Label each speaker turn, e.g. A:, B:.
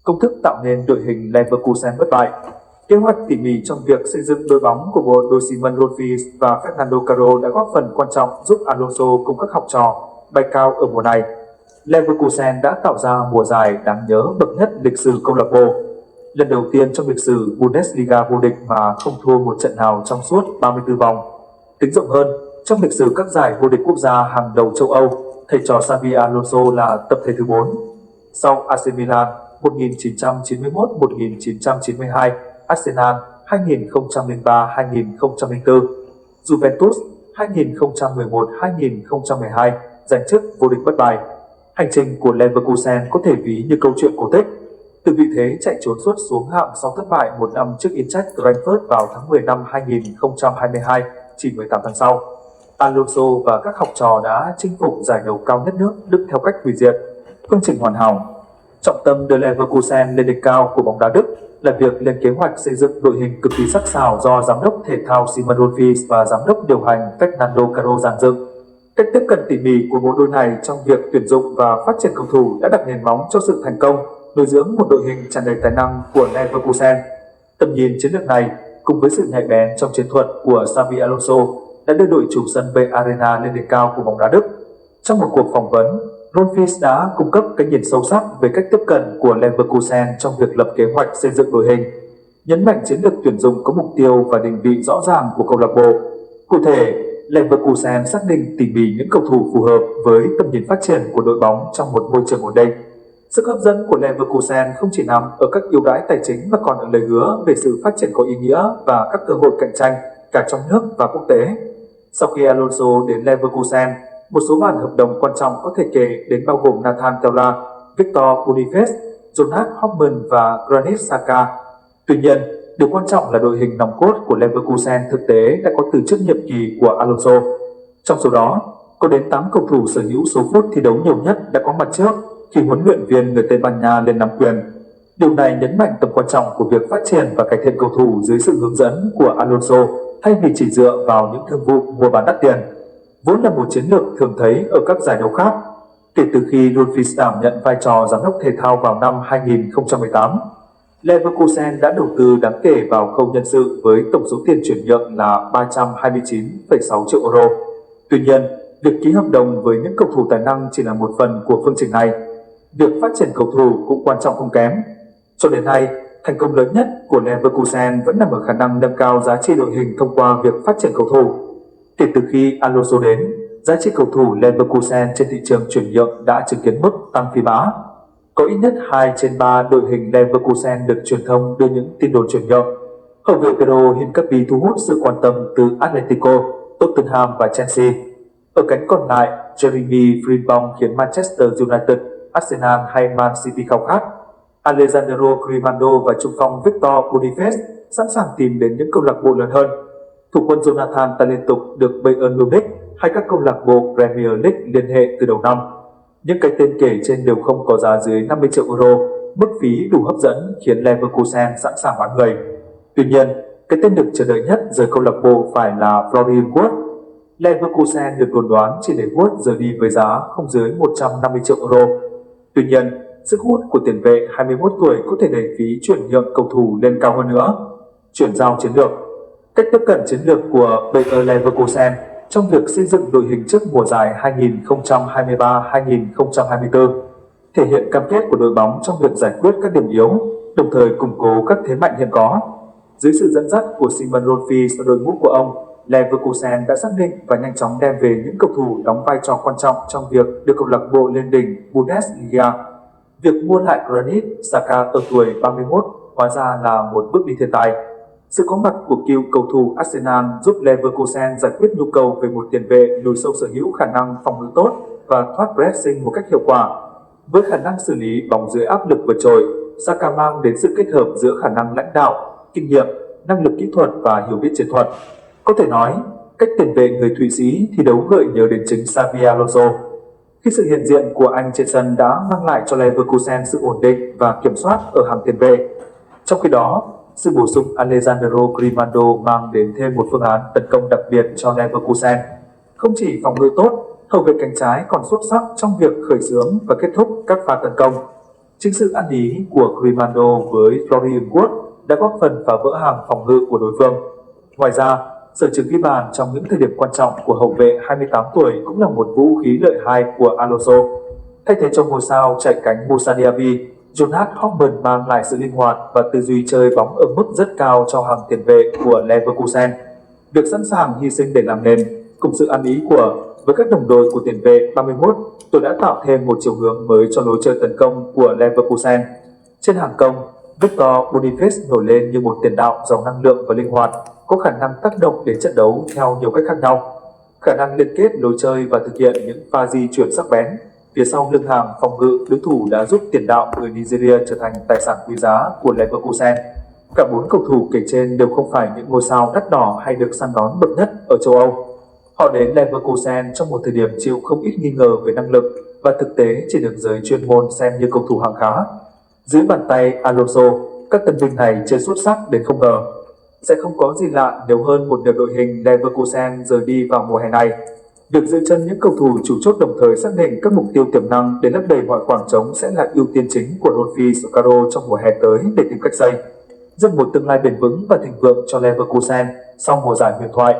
A: công thức tạo nên đội hình Leverkusen bất bại. Kế hoạch tỉ mỉ trong việc xây dựng đội bóng của bộ đôi Simon Rolfes và Fernando Caro đã góp phần quan trọng giúp Alonso cùng các học trò bay cao ở mùa này. Leverkusen đã tạo ra mùa giải đáng nhớ bậc nhất lịch sử câu lạc bộ. Lần đầu tiên trong lịch sử Bundesliga vô địch mà không thua một trận nào trong suốt 34 vòng. Tính rộng hơn, trong lịch sử các giải vô địch quốc gia hàng đầu châu Âu, thầy trò Xabi Alonso là tập thể thứ 4. Sau AC Milan 1991-1992, Arsenal 2003-2004, Juventus 2011-2012 giành chức vô địch bất bại. Hành trình của Leverkusen có thể ví như câu chuyện cổ tích. Từ vị thế chạy trốn suốt xuống hạng sau thất bại một năm trước Eintracht Frankfurt vào tháng 10 năm 2022, chỉ 18 tháng sau, Alonso và các học trò đã chinh phục giải đấu cao nhất nước Đức theo cách hủy diệt, phương trình hoàn hảo. Trọng tâm đưa Leverkusen lên đỉnh cao của bóng đá Đức là việc lên kế hoạch xây dựng đội hình cực kỳ sắc sảo do giám đốc thể thao Simon Rolfes và giám đốc điều hành Fernando Caro dàn dựng. Cách tiếp cận tỉ mỉ của bộ đôi này trong việc tuyển dụng và phát triển cầu thủ đã đặt nền móng cho sự thành công, nuôi dưỡng một đội hình tràn đầy tài năng của Leverkusen. Tầm nhìn chiến lược này cùng với sự nhạy bén trong chiến thuật của Xabi Alonso đã đưa đội chủ sân Bay Arena lên đỉnh cao của bóng đá Đức. Trong một cuộc phỏng vấn, Rolfes đã cung cấp cái nhìn sâu sắc về cách tiếp cận của Leverkusen trong việc lập kế hoạch xây dựng đội hình, nhấn mạnh chiến lược tuyển dụng có mục tiêu và định vị rõ ràng của câu lạc bộ. Cụ thể, Leverkusen xác định tỉ mỉ những cầu thủ phù hợp với tầm nhìn phát triển của đội bóng trong một môi trường ổn định. Sức hấp dẫn của Leverkusen không chỉ nằm ở các ưu đãi tài chính mà còn ở lời hứa về sự phát triển có ý nghĩa và các cơ hội cạnh tranh cả trong nước và quốc tế. Sau khi Alonso đến Leverkusen, một số bản hợp đồng quan trọng có thể kể đến bao gồm Nathan Tella, Victor Boniface, Jonas Hofmann và Granit Xhaka. Tuy nhiên, điều quan trọng là đội hình nòng cốt của Leverkusen thực tế đã có từ trước nhiệm kỳ của Alonso. Trong số đó, có đến 8 cầu thủ sở hữu số phút thi đấu nhiều nhất đã có mặt trước khi huấn luyện viên người Tây Ban Nha lên nắm quyền. Điều này nhấn mạnh tầm quan trọng của việc phát triển và cải thiện cầu thủ dưới sự hướng dẫn của Alonso thay vì chỉ dựa vào những thương vụ mua bán đắt tiền, vốn là một chiến lược thường thấy ở các giải đấu khác. Kể từ khi Rolfes đảm nhận vai trò giám đốc thể thao vào năm 2018, Leverkusen đã đầu tư đáng kể vào khâu nhân sự với tổng số tiền chuyển nhượng là 329,6 triệu euro. Tuy nhiên, việc ký hợp đồng với những cầu thủ tài năng chỉ là một phần của phương trình này. Việc phát triển cầu thủ cũng quan trọng không kém. Cho đến nay, thành công lớn nhất của Leverkusen vẫn nằm ở khả năng nâng cao giá trị đội hình thông qua việc phát triển cầu thủ. Kể từ khi Alonso đến, giá trị cầu thủ Leverkusen trên thị trường chuyển nhượng đã chứng kiến mức tăng phi mã. Có ít nhất 2 trên 3 đội hình Leverkusen được truyền thông đưa những tin đồn chuyển nhượng. Hậu vệ Pedro Hincapié thu hút sự quan tâm từ Atletico, Tottenham và Chelsea. Ở cánh còn lại, Jeremy Frimpong khiến Manchester United, Arsenal hay Man City khao khát. Alejandro Grimaldo và trung phong Victor Boniface sẵn sàng tìm đến những câu lạc bộ lớn hơn. Thủ quân Jonathan ta liên tục được Bayern Munich hay các câu lạc bộ Premier League liên hệ từ đầu năm. Những cái tên kể trên đều không có giá dưới 50 triệu euro, mức phí đủ hấp dẫn khiến Leverkusen sẵn sàng bán người. Tuy nhiên, cái tên được chờ đợi nhất rời câu lạc bộ phải là Florian Wirtz. Leverkusen được đồn đoán chỉ để Wirtz rời đi với giá không dưới 150 triệu euro. Tuy nhiên, sức hút của tiền vệ 21 tuổi có thể đẩy phí chuyển nhượng cầu thủ lên cao hơn nữa. Chuyển giao chiến lược. Cách tiếp cận chiến lược của Bayer Leverkusen trong việc xây dựng đội hình trước mùa giải 2023-2024 thể hiện cam kết của đội bóng trong việc giải quyết các điểm yếu, đồng thời củng cố các thế mạnh hiện có. Dưới sự dẫn dắt của Simon Rolfes và đội ngũ của ông, Leverkusen đã xác định và nhanh chóng đem về những cầu thủ đóng vai trò quan trọng trong việc đưa câu lạc bộ lên đỉnh Bundesliga. Việc mua lại Granit Xhaka ở tuổi 31 hóa ra là một bước đi thiên tài. Sự có mặt của cựu cầu thủ Arsenal giúp Leverkusen giải quyết nhu cầu về một tiền vệ lùi sâu sở hữu khả năng phòng ngự tốt và thoát pressing một cách hiệu quả. Với khả năng xử lý bóng dưới áp lực vượt trội, Xhaka mang đến sự kết hợp giữa khả năng lãnh đạo, kinh nghiệm, năng lực kỹ thuật và hiểu biết chiến thuật. Có thể nói, cách tiền vệ người Thụy Sĩ thi đấu gợi nhớ đến chính Xabi Alonso. Khi sự hiện diện của anh trên sân đã mang lại cho Leverkusen sự ổn định và kiểm soát ở hàng tiền vệ. Trong khi đó, sự bổ sung Alejandro Grimaldo mang đến thêm một phương án tấn công đặc biệt cho Leverkusen. Không chỉ phòng ngự tốt, hậu vệ cánh trái còn xuất sắc trong việc khởi xướng và kết thúc các pha tấn công. Chính sự ăn ý của Grimaldo với Florian Wirtz đã góp phần phá vỡ hàng phòng ngự của đối phương. Ngoài ra, sở trường ghi bàn trong những thời điểm quan trọng của hậu vệ 28 tuổi cũng là một vũ khí lợi hại của Alonso. Thay thế cho ngôi sao chạy cánh Moussa Diaby, Jonas Hofmann mang lại sự linh hoạt và tư duy chơi bóng ở mức rất cao cho hàng tiền vệ của Leverkusen. Việc sẵn sàng hy sinh để làm nền, cùng sự ăn ý với các đồng đội của tiền vệ 31, tôi đã tạo thêm một chiều hướng mới cho lối chơi tấn công của Leverkusen. Trên hàng công, Victor Boniface nổi lên như một tiền đạo giàu năng lượng và linh hoạt, có khả năng tác động đến trận đấu theo nhiều cách khác nhau. Khả năng liên kết lối chơi và thực hiện những pha di chuyển sắc bén phía sau lưng hàng phòng ngự đối thủ đã giúp tiền đạo người Nigeria trở thành tài sản quý giá của Leverkusen. Cả 4 cầu thủ kể trên đều không phải những ngôi sao đắt đỏ hay được săn đón bậc nhất ở châu Âu. Họ đến Leverkusen trong một thời điểm chịu không ít nghi ngờ về năng lực và thực tế chỉ được giới chuyên môn xem như cầu thủ hạng khá. Dưới bàn tay Alonso, các tân binh này chơi xuất sắc đến không ngờ. Sẽ không có gì lạ nếu hơn một nửa đội hình Leverkusen rời đi vào mùa hè này. Việc giữ chân những cầu thủ chủ chốt đồng thời xác định các mục tiêu tiềm năng để lấp đầy mọi khoảng trống sẽ là ưu tiên chính của Rolfi Socaro trong mùa hè tới để tìm cách xây dựng một tương lai bền vững và thịnh vượng cho Leverkusen sau mùa giải huyền thoại.